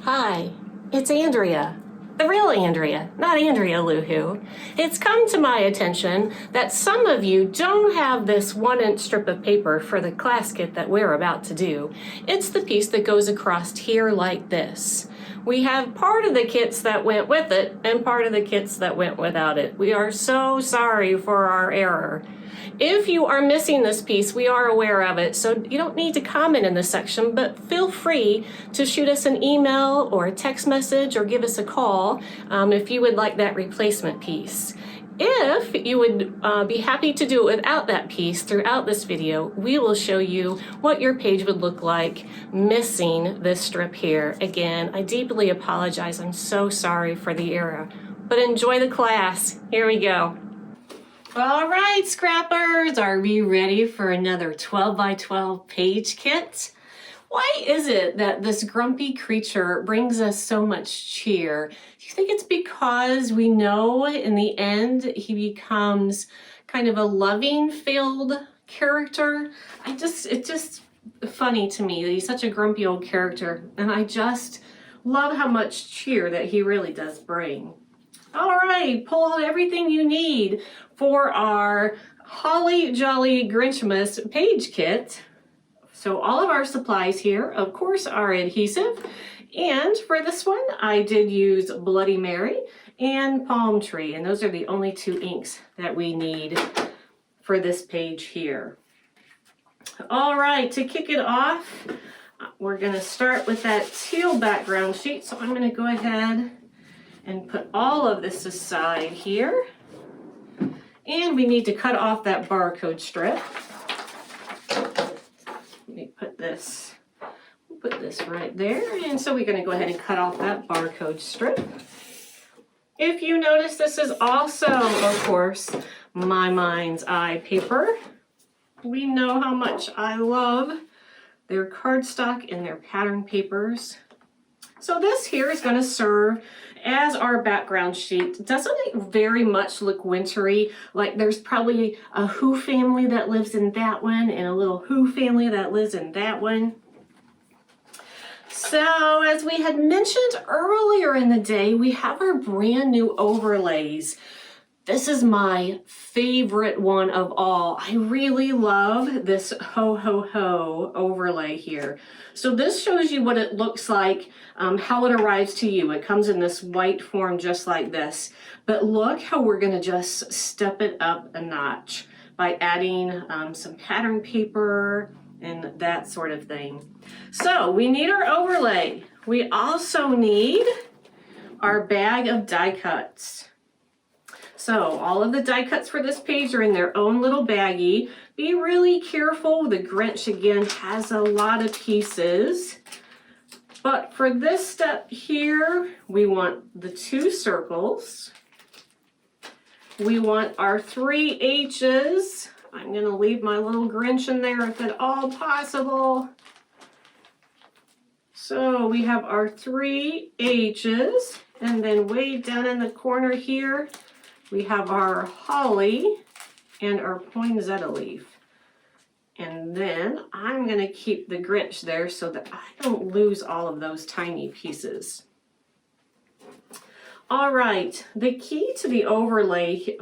Hi, it's Andrea, the real Andrea, not Andrea Luhu. It's come to my attention that some of you don't have this 1-inch strip of paper for the class kit that we're about to do. It's the piece that goes across here like this. We have part of the kits that went with it and part of the kits that went without it. We are so sorry for our error. If you are missing this piece, we are aware of it, so you don't need to comment in this section, but feel free to shoot us an email or a text message or give us a call if you would like that replacement piece. If you would be happy to do it without that piece throughout this video, we will show you what your page would look like missing this strip here. Again, I deeply apologize. I'm so sorry for the error, but enjoy the class. Here we go. All right, scrappers, are we ready for another 12 by 12 page kit? Why is it that this grumpy creature brings us so much cheer? Do you think it's because we know in the end he becomes kind of a loving failed character? It's just funny to me that he's such a grumpy old character, and I just love how much cheer that he really does bring. All right, pull out everything you need for our Holly Jolly Grinchmas page kit. So all of our supplies here, of course, are adhesive. And for this one, I did use Bloody Mary and Palm Tree. And those are the only 2 inks that we need for this page here. All right, to kick it off, we're gonna start with that teal background sheet. So I'm gonna go ahead and put all of this aside here. And we need to cut off that barcode strip. Let me put this right there. And so we're going to go ahead and cut off that barcode strip. If you notice, this is also, of course, my mind's eye paper. We know how much I love their cardstock and their pattern papers. So this here is going to serve as our background sheet. Doesn't it very much look wintry? Like there's probably a Who family that lives in that one and a little Who family that lives in that one. So as we had mentioned earlier in the day, we have our brand new overlays. This is my favorite one of all. I really love this Ho Ho Ho overlay here. So this shows you what it looks like, how it arrives to you. It comes in this white form just like this. But look how we're gonna just step it up a notch by adding some pattern paper and that sort of thing. So we need our overlay. We also need our bag of die cuts. So all of the die cuts for this page are in their own little baggie. Be really careful. The Grinch, again, has a lot of pieces. But for this step here, we want the 2 circles. We want our 3 H's. I'm going to leave my little Grinch in there if at all possible. So we have our 3 H's. And then way down in the corner here, we have our holly and our poinsettia leaf. And then I'm going to keep the Grinch there so that I don't lose all of those tiny pieces. All right, the key to the overlay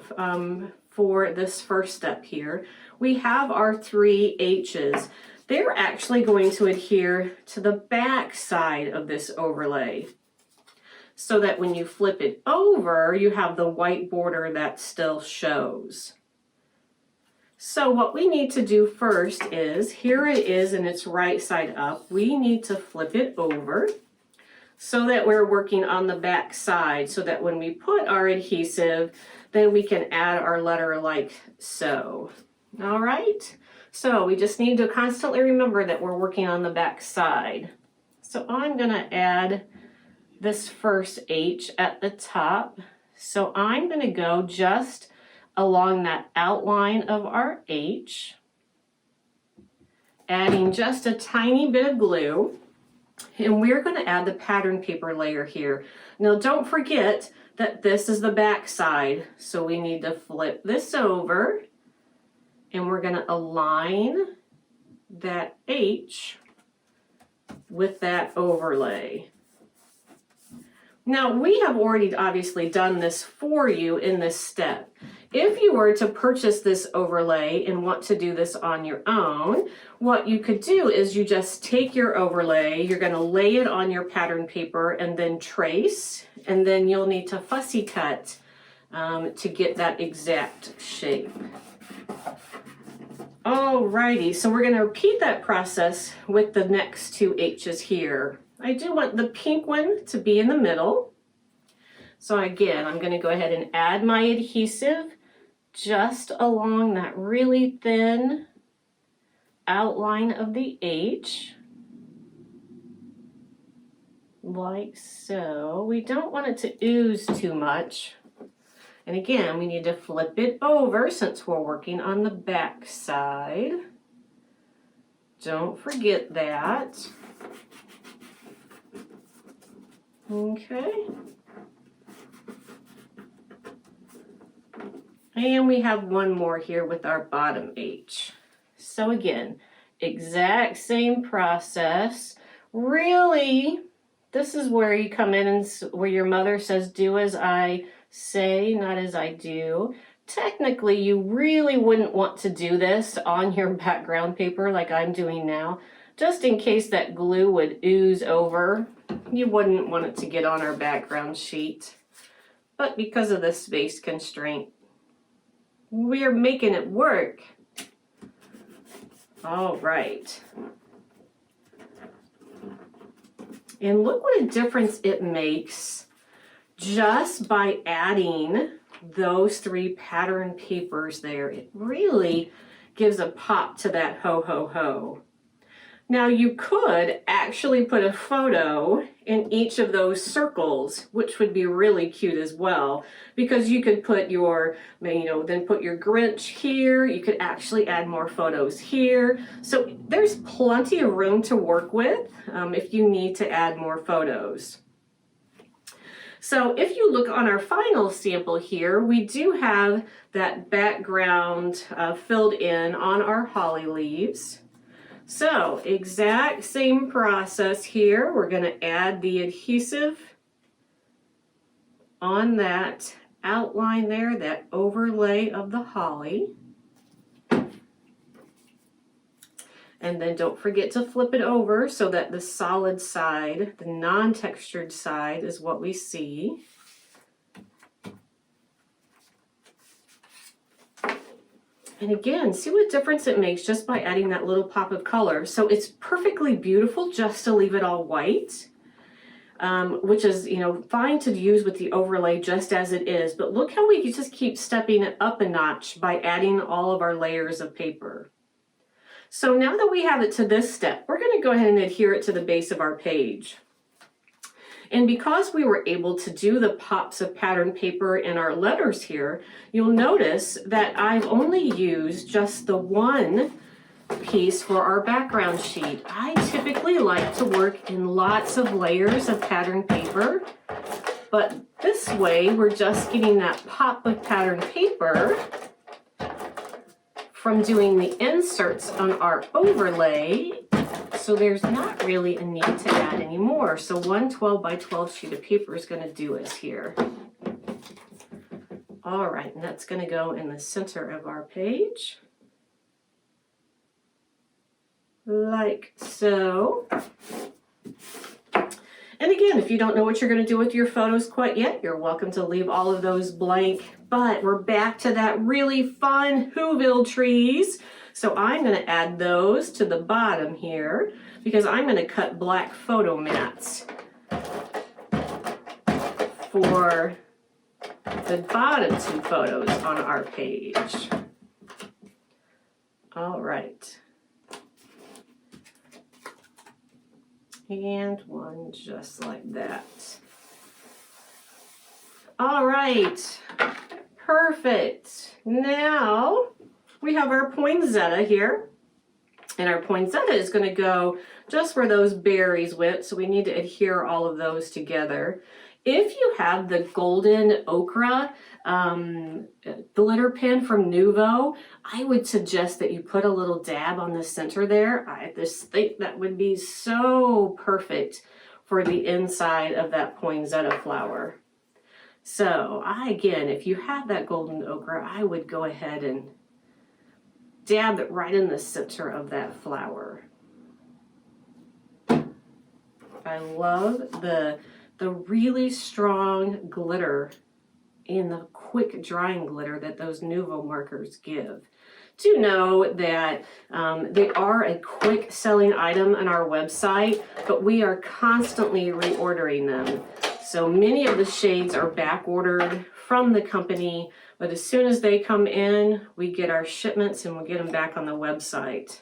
for this first step here, we have our 3 H's. They're actually going to adhere to the back side of this overlay, so that when you flip it over, you have the white border that still shows. So what we need to do first is, here it is and it's right side up. We need to flip it over so that we're working on the back side, so that when we put our adhesive, then we can add our letter like so. All right, so we just need to constantly remember that we're working on the back side. So I'm gonna add this first H at the top. So I'm going to go just along that outline of our H, adding just a tiny bit of glue, and we're going to add the pattern paper layer here. Now don't forget that this is the back side, so we need to flip this over, and we're going to align that H with that overlay. Now we have already obviously done this for you in this step. If you were to purchase this overlay and want to do this on your own, what you could do is you just take your overlay, you're going to lay it on your pattern paper and then trace, and then you'll need to fussy cut to get that exact shape. Alrighty, so we're going to repeat that process with the next two H's here. I do want the pink one to be in the middle. So again, I'm going to go ahead and add my adhesive just along that really thin outline of the H, like so. We don't want it to ooze too much. And again, we need to flip it over since we're working on the back side. Don't forget that. Okay. And we have one more here with our bottom H. So again, exact same process. Really, this is where you come in and where your mother says, do as I say, not as I do. Technically, you really wouldn't want to do this on your background paper like I'm doing now, just in case that glue would ooze over. You wouldn't want it to get on our background sheet. But because of the space constraint, we're making it work. All right. And look what a difference it makes just by adding those three pattern papers there. It really gives a pop to that ho ho ho. Now you could actually put a photo in each of those circles, which would be really cute as well, because you could put your, then put your Grinch here. You could actually add more photos here. So there's plenty of room to work with if you need to add more photos. So if you look on our final sample here, we do have that background filled in on our holly leaves. So exact same process here. We're going to add the adhesive on that outline there, that overlay of the holly. And then don't forget to flip it over so that the solid side, the non-textured side, is what we see. And again, see what difference it makes just by adding that little pop of color. So it's perfectly beautiful just to leave it all white, which is, fine to use with the overlay just as it is. But look how we just keep stepping it up a notch by adding all of our layers of paper. So now that we have it to this step, we're going to go ahead and adhere it to the base of our page. And because we were able to do the pops of pattern paper in our letters here, you'll notice that I've only used just the one piece for our background sheet. I typically like to work in lots of layers of pattern paper, but this way we're just getting that pop of pattern paper from doing the inserts on our overlay, so there's not really a need to add any more. So one 12 by 12 sheet of paper is going to do us here. All right, and that's going to go in the center of our page, like so. And again, if you don't know what you're going to do with your photos quite yet, you're welcome to leave all of those blank. But we're back to that really fun Whoville trees. So I'm going to add those to the bottom here because I'm going to cut black photo mats for the bottom two photos on our page. All right. And one just like that. All right, perfect. Now we have our poinsettia here, and our poinsettia is going to go just where those berries went, so we need to adhere all of those together. If you have the golden ochre glitter pen from Nuvo, I would suggest that you put a little dab on the center there. I just think that would be so perfect for the inside of that poinsettia flower. So again, if you have that golden ochre, I would go ahead and dab it right in the center of that flower. I love the really strong glitter and the quick drying glitter that those Nuvo markers give. Do know that they are a quick selling item on our website, but we are constantly reordering them. So many of the shades are back ordered from the company, but as soon as they come in, we get our shipments and we'll get them back on the website.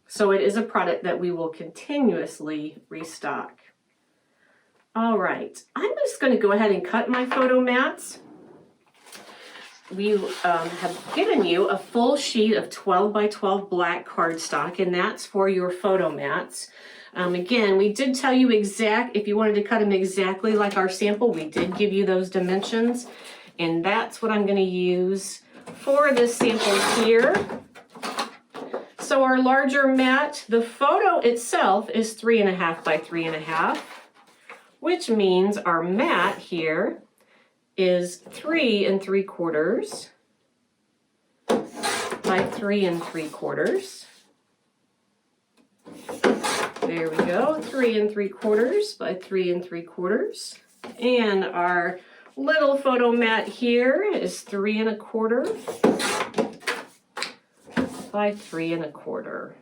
So it is a product that we will continuously restock. All right, I'm just going to go ahead and cut my photo mats. We have given you a full sheet of 12 by 12 black cardstock, and that's for your photo mats. Again, we did tell you if you wanted to cut them exactly like our sample, we did give you those dimensions, and that's what I'm going to use for this sample here. So our larger mat, the photo itself is 3.5 by 3.5, which means our mat here is 3 3/4 by 3 3/4. There we go, 3 3/4 by 3 3/4. And our little photo mat here is 3 1/4 by 3 1/4.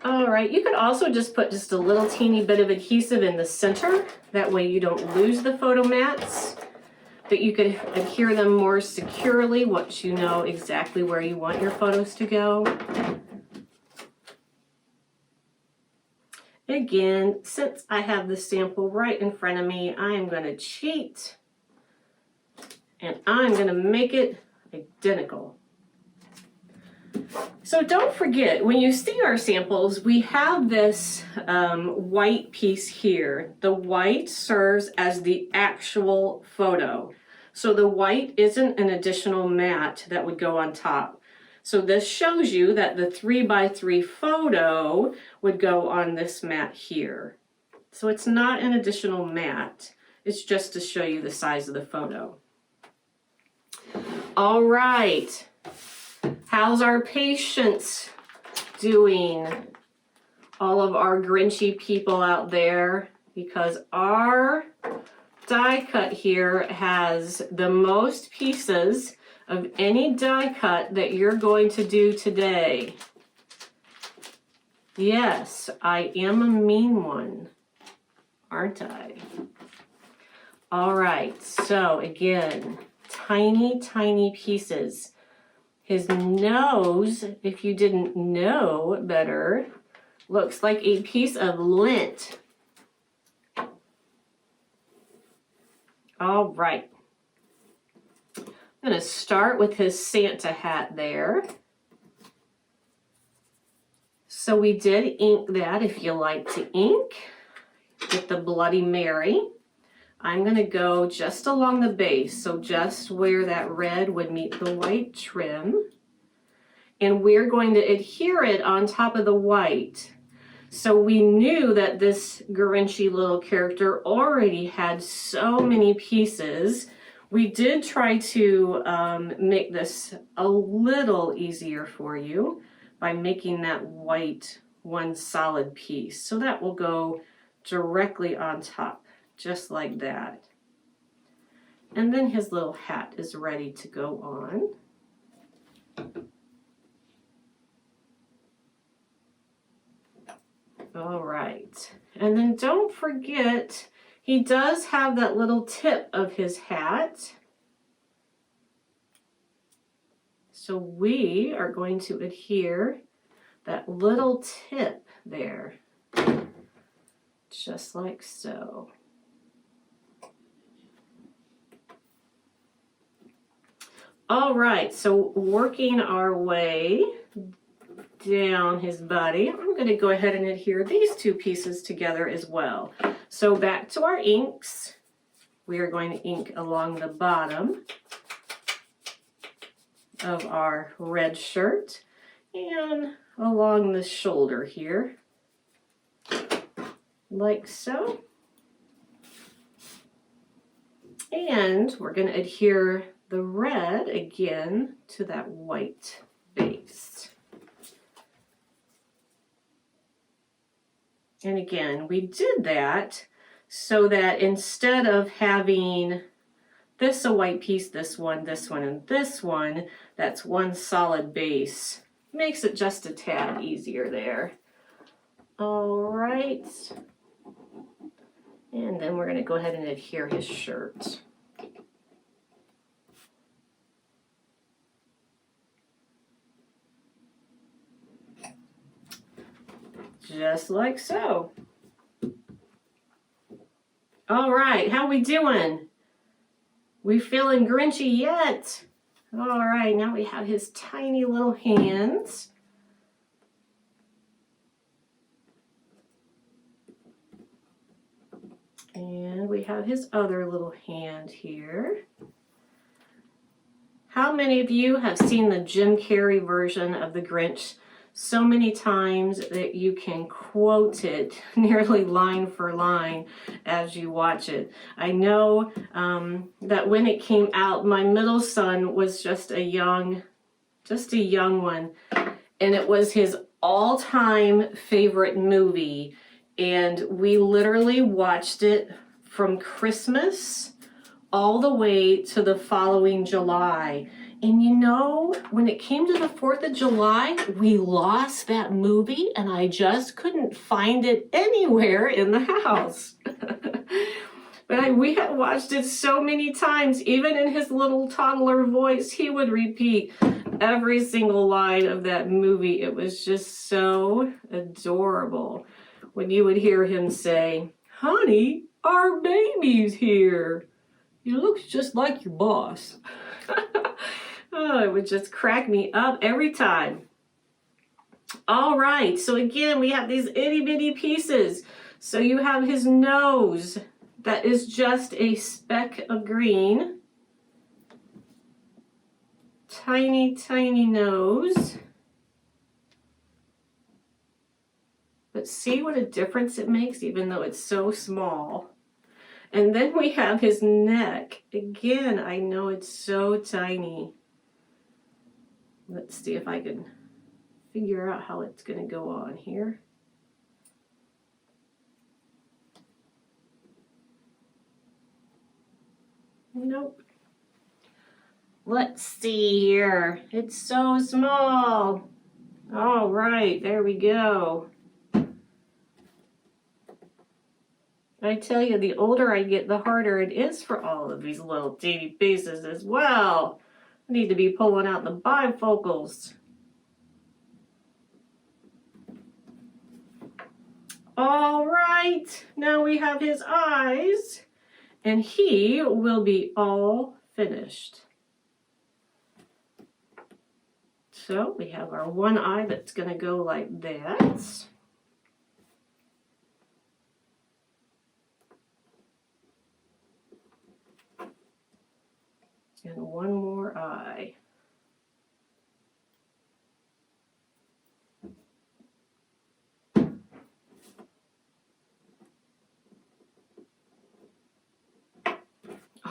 All right, you could also just put just a little teeny bit of adhesive in the center. That way you don't lose the photo mats, but you could adhere them more securely once you know exactly where you want your photos to go. Again, since I have the sample right in front of me, I am going to cheat and I'm going to make it identical. So don't forget, when you see our samples, we have this white piece here. The white serves as the actual photo. So the white isn't an additional mat that would go on top. So this shows you that the 3 by 3 photo would go on this mat here. So it's not an additional mat. It's just to show you the size of the photo. All right. How's our patience doing? All of our Grinchy people out there, because our die cut here has the most pieces of any die cut that you're going to do today. Yes, I am a mean one, aren't I? All right, so again, tiny, tiny pieces. His nose, if you didn't know better, looks like a piece of lint. All right. I'm going to start with his Santa hat there. So we did ink that if you like to ink with the Bloody Mary. I'm going to go just along the base, so just where that red would meet the white trim. And we're going to adhere it on top of the white. So we knew that this Grinchy little character already had so many pieces. We did try to make this a little easier for you by making that white one solid piece. So that will go directly on top. Just like that. And then his little hat is ready to go on. All right. And then don't forget, he does have that little tip of his hat. So we are going to adhere that little tip there. just like so. All right, so working our way down his body, I'm going to go ahead and adhere these two pieces together as well. So back to our inks. We are going to ink along the bottom of our red shirt and along the shoulder here, like so. And we're going to adhere the red again to that white base. And again, we did that so that instead of having this a white piece, this one, and this one, that's one solid base. Makes it just a tad easier there. All right. And then we're going to go ahead and adhere his shirt. Just like so. All right, how we doing? We feeling Grinchy yet? All right, now we have his tiny little hands. And we have his other little hand here. How many of you have seen the Jim Carrey version of the Grinch so many times that you can quote it nearly line for line as you watch it? I know that when it came out, my middle son was just a young one, and it was his all-time favorite movie, and we literally watched it from Christmas all the way to the following July. And you know, when it came to the 4th of July, we lost that movie and I just couldn't find it anywhere in the house. But we had watched it so many times, even in his little toddler voice, he would repeat every single line of that movie. It was just so adorable when you would hear him say, "Honey, our baby's here. He looks just like your boss." Oh, it would just crack me up every time. All right, so again, we have these itty bitty pieces. So you have his nose. That is just a speck of green. Tiny, tiny nose. But see what a difference it makes, even though it's so small. And then we have his neck. Again, I know it's so tiny. Let's see if I can figure out how it's going to go on here. Nope. Let's see here. It's so small. All right, there we go. I tell you, the older I get, the harder it is for all of these little teeny pieces as well. I need to be pulling out the bifocals. All right, now we have his eyes, and he will be all finished. So we have our one eye that's going to go like that. And one more eye.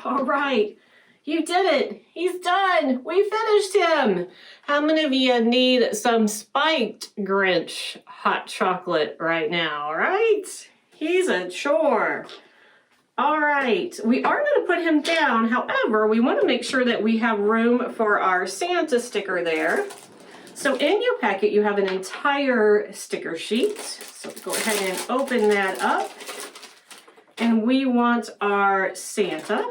All right, you did it. He's done. We finished him. How many of you need some spiked Grinch hot chocolate right now, right? He's a chore. All right, we are going to put him down. However, we want to make sure that we have room for our Santa sticker there. So in your packet, you have an entire sticker sheet. So go ahead and open that up. And we want our Santa.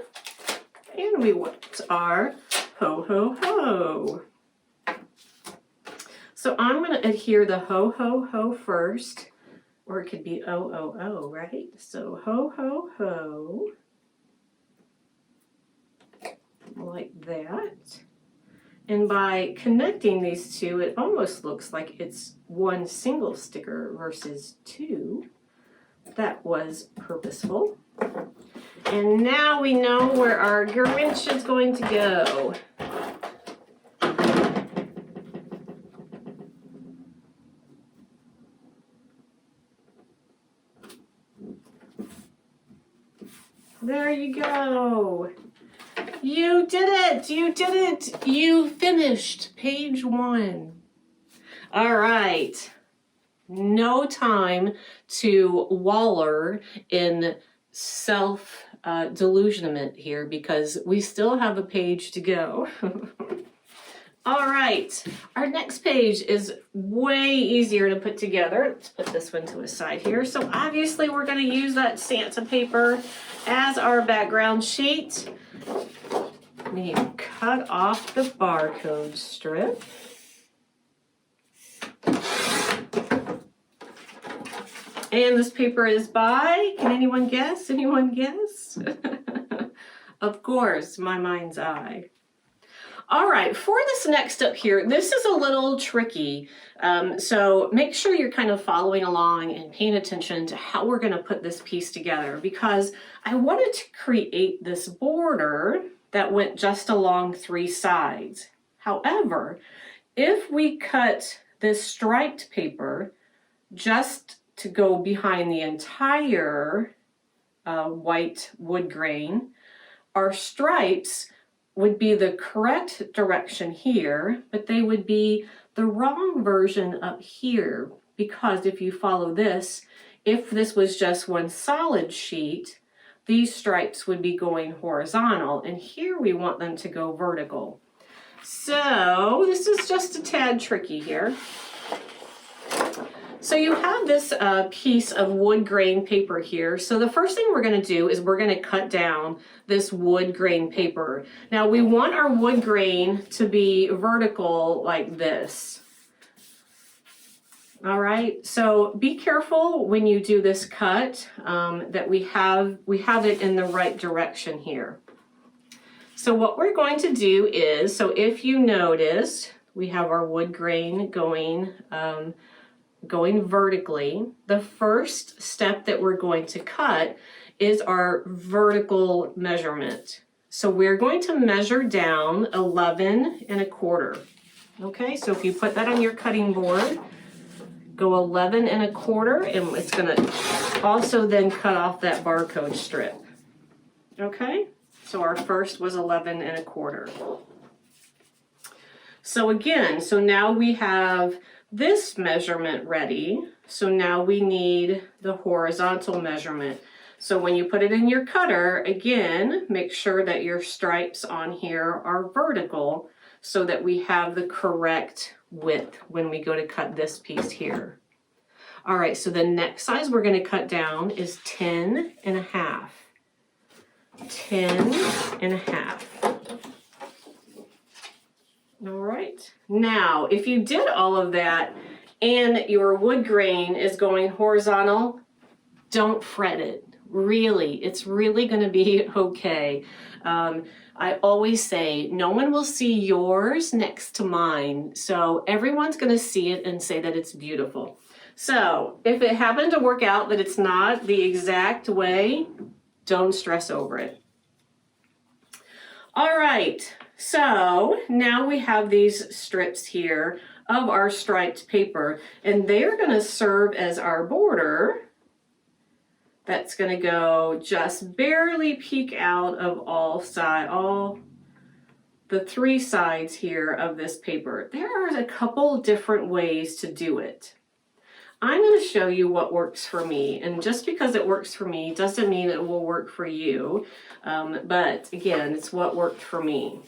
And we want our ho, ho, ho. So I'm going to adhere the ho, ho, ho first. Or it could be O-O-O, right? So ho, ho, ho. Like that. And by connecting these two, it almost looks like it's one single sticker versus two. That was purposeful. And now we know where our Grinch is going to go. There you go. You did it! You did it! You finished page 1. All right. No time to waller in self-delusionment here because we still have a page to go. All right. Our next page is way easier to put together. Let's put this one to a side here. So obviously we're going to use that Santa paper as our background sheet. We need to cut off the barcode strip. And this paper is by, can anyone guess? Anyone guess? Of course, my mind's eye. All right, for this next up here, this is a little tricky. So make sure you're kind of following along and paying attention to how we're going to put this piece together because I wanted to create this border that went just along 3 sides. However, if we cut this striped paper just to go behind the entire white wood grain, our stripes would be the correct direction here, but they would be the wrong version up here because if you follow this, if this was just one solid sheet, these stripes would be going horizontal, and here we want them to go vertical. So this is just a tad tricky here. So you have this piece of wood grain paper here. So the first thing we're going to do is we're going to cut down this wood grain paper. Now we want our wood grain to be vertical like this. All right, so be careful when you do this cut that we have it in the right direction here. So what we're going to do is, so if you notice, we have our wood grain going vertically. The first step that we're going to cut is our vertical measurement. So we're going to measure down 11 1/4. Okay, so if you put that on your cutting board, go 11 1/4, and it's going to also then cut off that barcode strip. Okay, so our first was 11 1/4. So again, so now we have this measurement ready. So now we need the horizontal measurement. So when you put it in your cutter, again, make sure that your stripes on here are vertical so that we have the correct width when we go to cut this piece here. All right, so the next size we're going to cut down is 10 1/2. 10 1/2. All right, now if you did all of that and your wood grain is going horizontal, don't fret it. Really, it's really going to be okay. I always say no one will see yours next to mine, so everyone's going to see it and say that it's beautiful. So if it happened to work out that it's not the exact way, don't stress over it. All right, so now we have these strips here of our striped paper, and they're going to serve as our border. That's going to go just barely peek out of all the 3 sides here of this paper. There are a couple different ways to do it. I'm going to show you what works for me, and just because it works for me doesn't mean it will work for you, but again, it's what worked for me.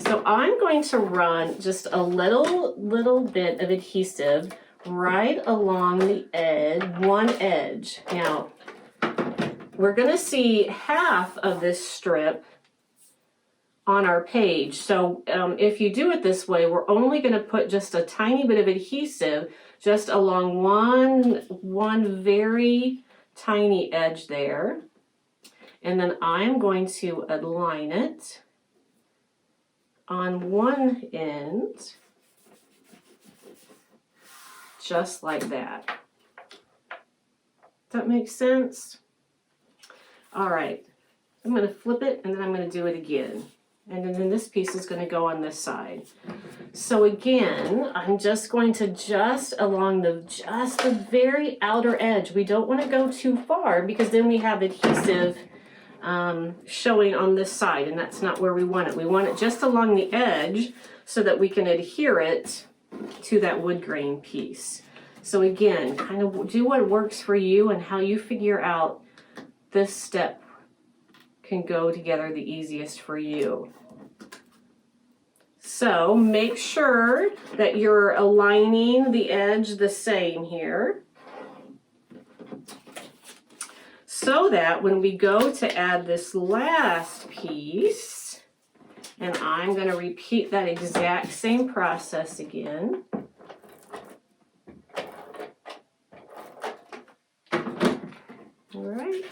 So I'm going to run just a little bit of adhesive right along the edge, one edge. Now, we're going to see half of this strip on our page. So if you do it this way, we're only going to put just a tiny bit of adhesive just along one very tiny edge there. And then I'm going to align it on one end, just like that. Does that make sense? All right, I'm going to flip it and then I'm going to do it again. And then this piece is going to go on this side. So again, I'm just going to along the very outer edge. We don't want to go too far because then we have adhesive showing on this side, and that's not where we want it. We want it just along the edge so that we can adhere it to that wood grain piece. So again, kind of do what works for you and how you figure out this step can go together the easiest for you. So make sure that you're aligning the edge the same here, so that when we go to add this last piece, and I'm going to repeat that exact same process again. All right.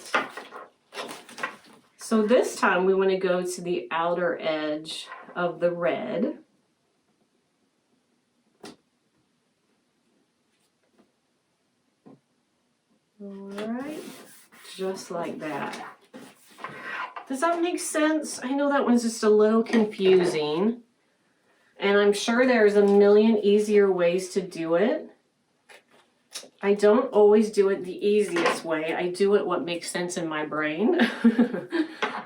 So this time we want to go to the outer edge of the red. All right, just like that. Does that make sense? I know that one's just a little confusing, and I'm sure there's a million easier ways to do it. I don't always do it the easiest way. I do it what makes sense in my brain.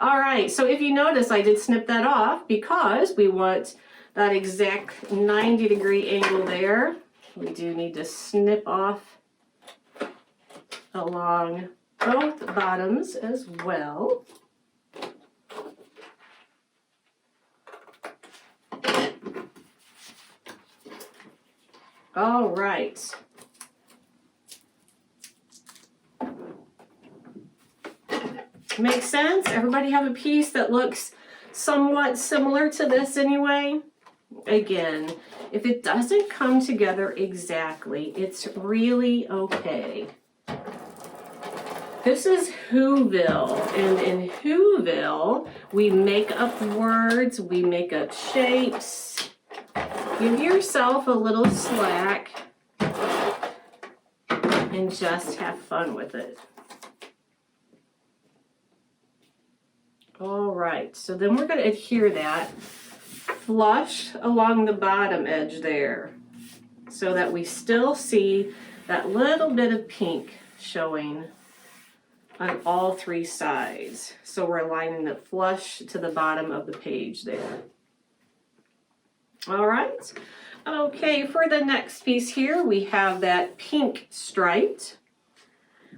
All right, so if you notice, I did snip that off because we want that exact 90-degree angle there. We do need to snip off along both bottoms as well. All right. Makes sense? Everybody have a piece that looks somewhat similar to this anyway? Again, if it doesn't come together exactly, it's really okay. This is Whoville, and in Whoville, we make up words, we make up shapes. Give yourself a little slack and just have fun with it. All right, so then we're going to adhere that flush along the bottom edge there so that we still see that little bit of pink showing on all three sides. So we're aligning it flush to the bottom of the page there. All right, okay, for the next piece here, we have that pink striped.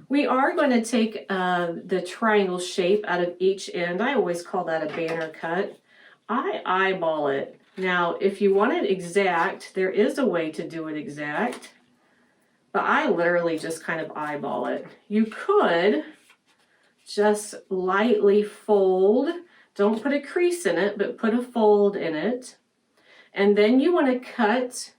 We are going to take the triangle shape out of each end. I always call that a banner cut. I eyeball it. Now, if you want it exact, there is a way to do it exact, but I literally just kind of eyeball it. You could just lightly fold. Don't put a crease in it, but put a fold in it. And then you want to cut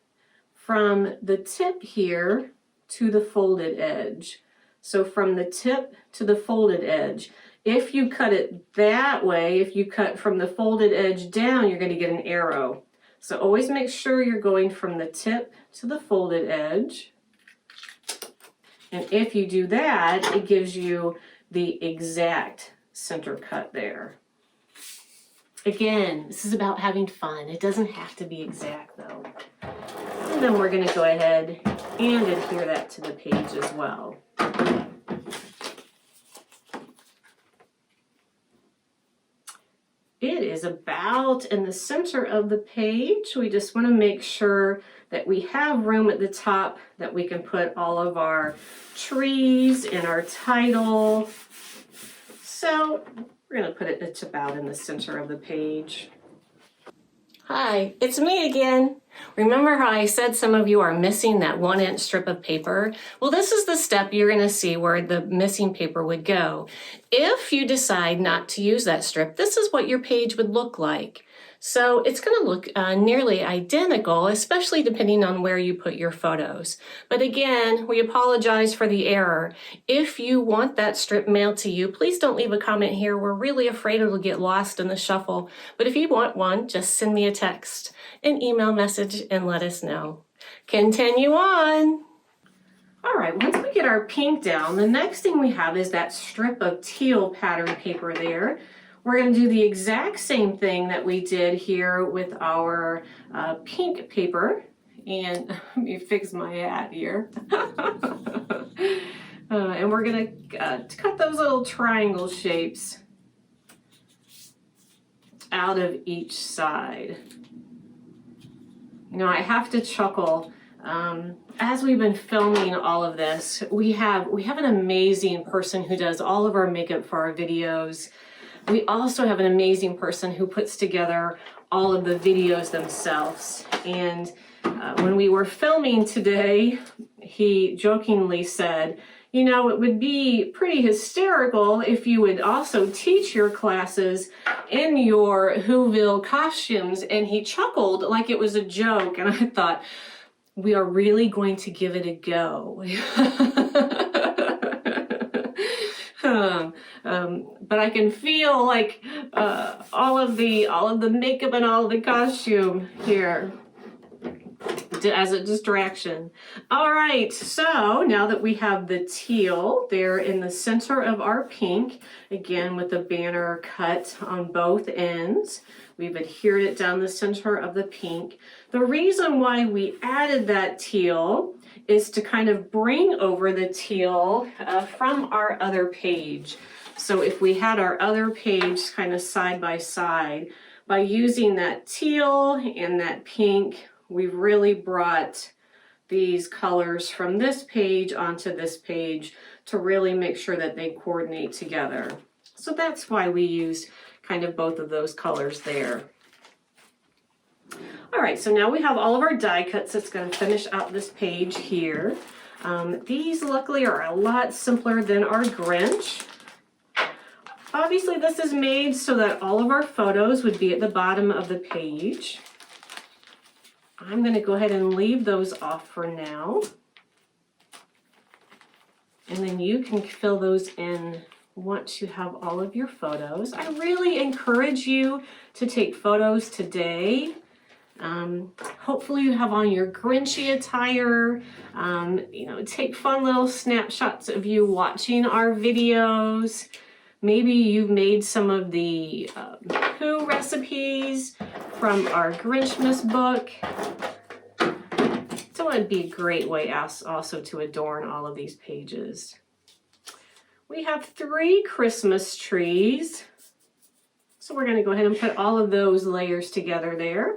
from the tip here to the folded edge. So from the tip to the folded edge. If you cut it that way, if you cut from the folded edge down, you're going to get an arrow. So always make sure you're going from the tip to the folded edge. And if you do that, it gives you the exact center cut there. Again, this is about having fun. It doesn't have to be exact though. And then we're going to go ahead and adhere that to the page as well. It is about in the center of the page. We just want to make sure that we have room at the top that we can put all of our trees and our title. So we're going to put it, it's about in the center of the page. Hi, it's me again. Remember how I said some of you are missing that 1-inch strip of paper? Well, this is the step you're going to see where the missing paper would go. If you decide not to use that strip, this is what your page would look like. So it's going to look nearly identical, especially depending on where you put your photos. But again, we apologize for the error. If you want that strip mailed to you, please don't leave a comment here. We're really afraid it'll get lost in the shuffle. But if you want one, just send me a text, an email message, and let us know. Continue on. All right, once we get our pink down, the next thing we have is that strip of teal pattern paper there. We're going to do the exact same thing that we did here with our pink paper. And let me fix my hat here. And we're going to cut those little triangle shapes out of each side. You know, I have to chuckle. As we've been filming all of this, we have an amazing person who does all of our makeup for our videos. We also have an amazing person who puts together all of the videos themselves. And when we were filming today, he jokingly said, you know, it would be pretty hysterical if you would also teach your classes in your Whoville costumes. And he chuckled like it was a joke. And I thought, we are really going to give it a go. But I can feel like all of the makeup and all of the costume here as a distraction. All right, so now that we have the teal there in the center of our pink, again with the banner cut on both ends, we've adhered it down the center of the pink. The reason why we added that teal is to kind of bring over the teal from our other page. So if we had our other page kind of side by side, by using that teal and that pink, we've really brought these colors from this page onto this page to really make sure that they coordinate together. So that's why we used kind of both of those colors there. All right, so now we have all of our die cuts that's going to finish out this page here. These luckily are a lot simpler than our Grinch. Obviously this is made so that all of our photos would be at the bottom of the page. I'm going to go ahead and leave those off for now. And then you can fill those in once you have all of your photos. I really encourage you to take photos today. Hopefully you have on your Grinchy attire. You know, take fun little snapshots of you watching our videos. Maybe you've made some of the Who recipes from our Grinchmas book. So it'd be a great way also to adorn all of these pages. We have 3 Christmas trees. So we're going to go ahead and put all of those layers together there.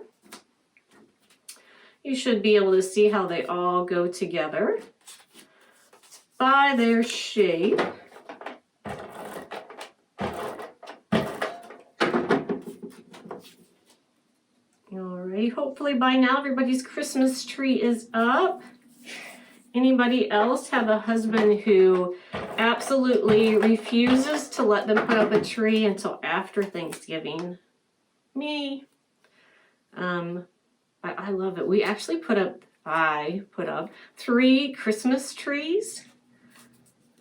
You should be able to see how they all go together by their shape. Alright, hopefully by now everybody's Christmas tree is up. Anybody else have a husband who absolutely refuses to let them put up a tree until after Thanksgiving? Me. I love it. We actually I put up 3 Christmas trees.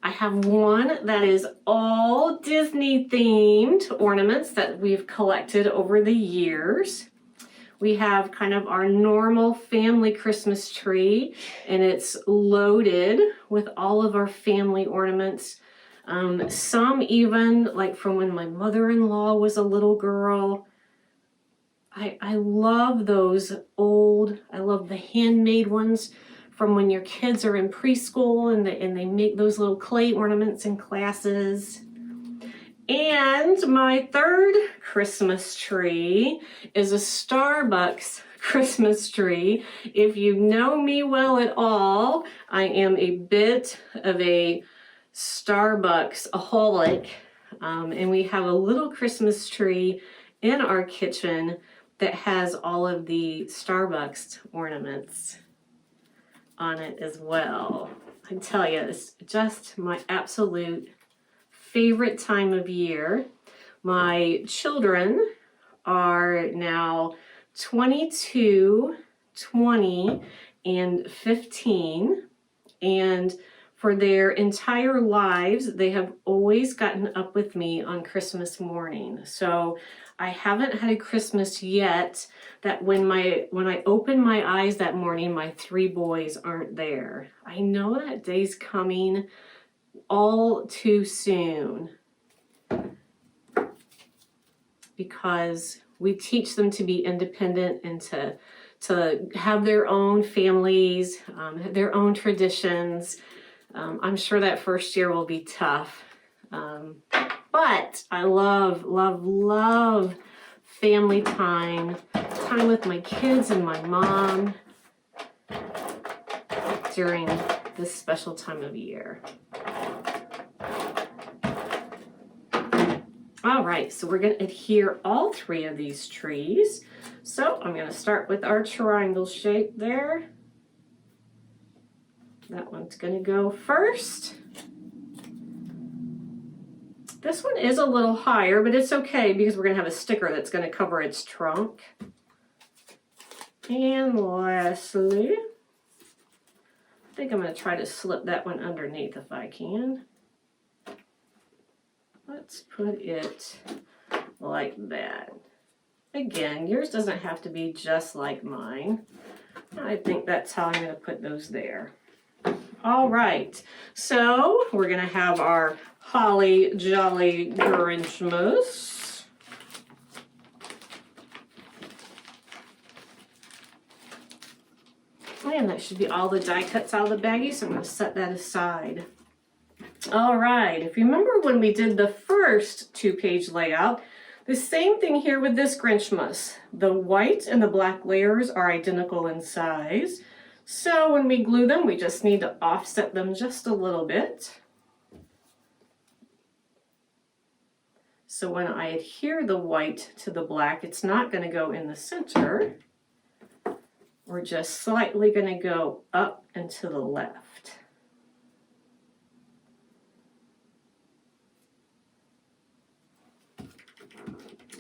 I have one that is all Disney themed ornaments that we've collected over the years. We have kind of our normal family Christmas tree, and it's loaded with all of our family ornaments. Some even like from when my mother-in-law was a little girl. I love those old, I love the handmade ones from when your kids are in preschool and they make those little clay ornaments in classes. And my 3rd Christmas tree is a Starbucks Christmas tree. If you know me well at all, I am a bit of a Starbucks-aholic. And we have a little Christmas tree in our kitchen that has all of the Starbucks ornaments on it as well. I tell you, it's just my absolute favorite time of year. My children are now 22, 20, and 15. And for their entire lives, they have always gotten up with me on Christmas morning. So I haven't had a Christmas yet that when I open my eyes that morning, my 3 boys aren't there. I know that day's coming all too soon because we teach them to be independent and to have their own families, their own traditions. I'm sure that first year will be tough. But I love, love, love family time with my kids and my mom during this special time of year. All right, so we're going to adhere all 3 of these trees. So I'm going to start with our triangle shape there. That one's going to go first. This one is a little higher, but it's okay because we're going to have a sticker that's going to cover its trunk. And lastly, I think I'm going to try to slip that one underneath if I can. Let's put it like that. Again, yours doesn't have to be just like mine. I think that's how I'm going to put those there. All right, so we're going to have our holly jolly Grinchmas. And that should be all the die cuts out of the baggie, so I'm going to set that aside. All right, if you remember when we did the first 2-page layout, the same thing here with this Grinchmas. The white and the black layers are identical in size. So when we glue them, we just need to offset them just a little bit. So when I adhere the white to the black, it's not going to go in the center. We're just slightly going to go up and to the left.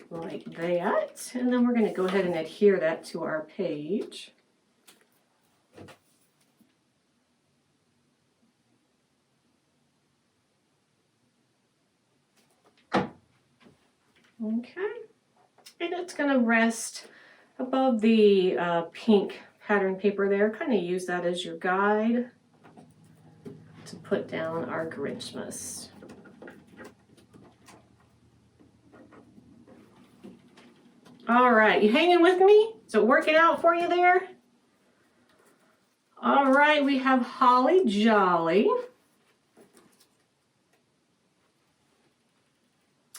Like that. And then we're going to go ahead and adhere that to our page. Okay, and it's going to rest above the pink pattern paper there. Kind of use that as your guide to put down our Grinchmas. All right, you hanging with me? Is it working out for you there? All right, we have holly jolly.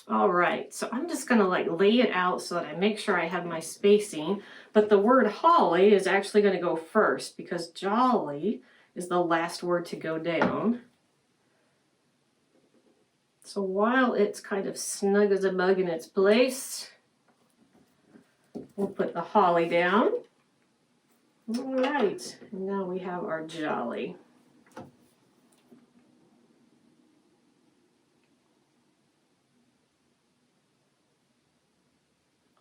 All right, so I'm just gonna lay it out so that I make sure I have my spacing, but the word holly is actually gonna go first because jolly is the last word to go down. So while it's kind of snug as a bug in its place, we'll put the holly down. All right, and now we have our jolly.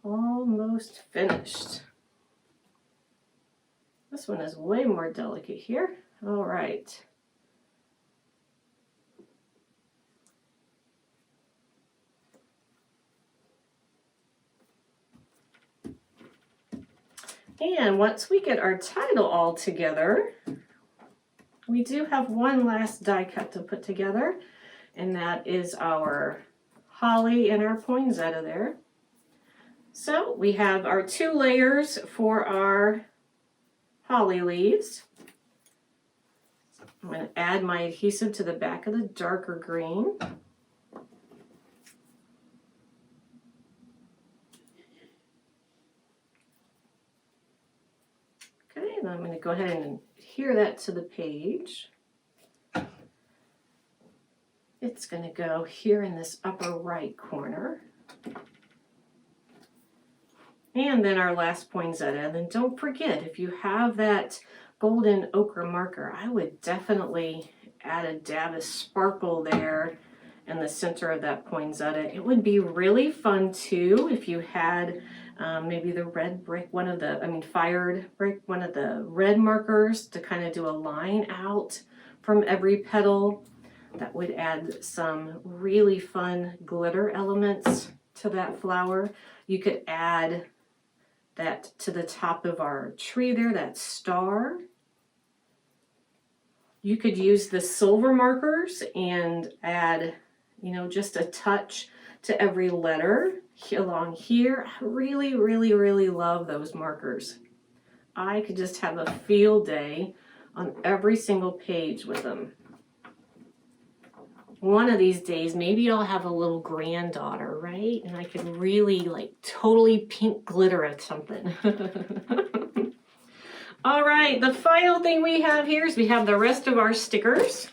Almost finished. This one is way more delicate here. All right. And once we get our title all together, we do have one last die cut to put together, and that is our holly and our poinsettia there. So we have our 2 layers for our holly leaves. I'm going to add my adhesive to the back of the darker green. Okay, and I'm going to go ahead and adhere that to the page. It's going to go here in this upper right corner. And then our last poinsettia. And then don't forget, if you have that golden ochre marker, I would definitely add a dab of sparkle there in the center of that poinsettia. It would be really fun too if you had maybe the red brick, fired brick, one of the red markers to kind of do a line out from every petal. That would add some really fun glitter elements to that flower. You could add that to the top of our tree there, that star. You could use the silver markers and add, just a touch to every letter along here. I really, really, really love those markers. I could just have a field day on every single page with them. One of these days, maybe I'll have a little granddaughter, right? And I could really totally pink glitter at something. All right, the final thing we have here is we have the rest of our stickers.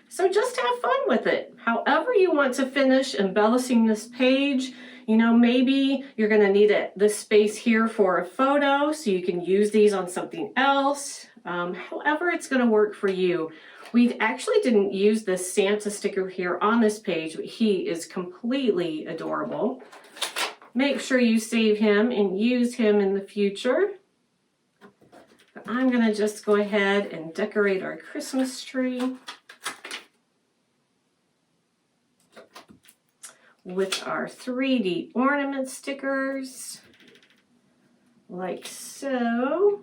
So just have fun with it. However you want to finish embellishing this page, maybe you're gonna need this space here for a photo, so you can use these on something else. However it's gonna work for you. We actually didn't use this Santa sticker here on this page, but he is completely adorable. Make sure you save him and use him in the future. But I'm gonna just go ahead and decorate our Christmas tree with our 3D ornament stickers, like so.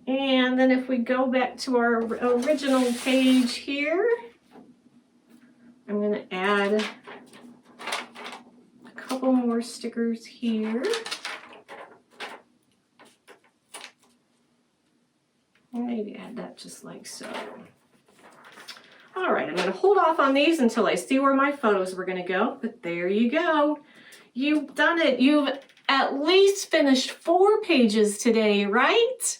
And then if we go back to our original page here, I'm going to add a couple more stickers here. Maybe add that just like so. All right, I'm going to hold off on these until I see where my photos were going to go, but there you go. You've done it. You've at least finished 4 pages today, right?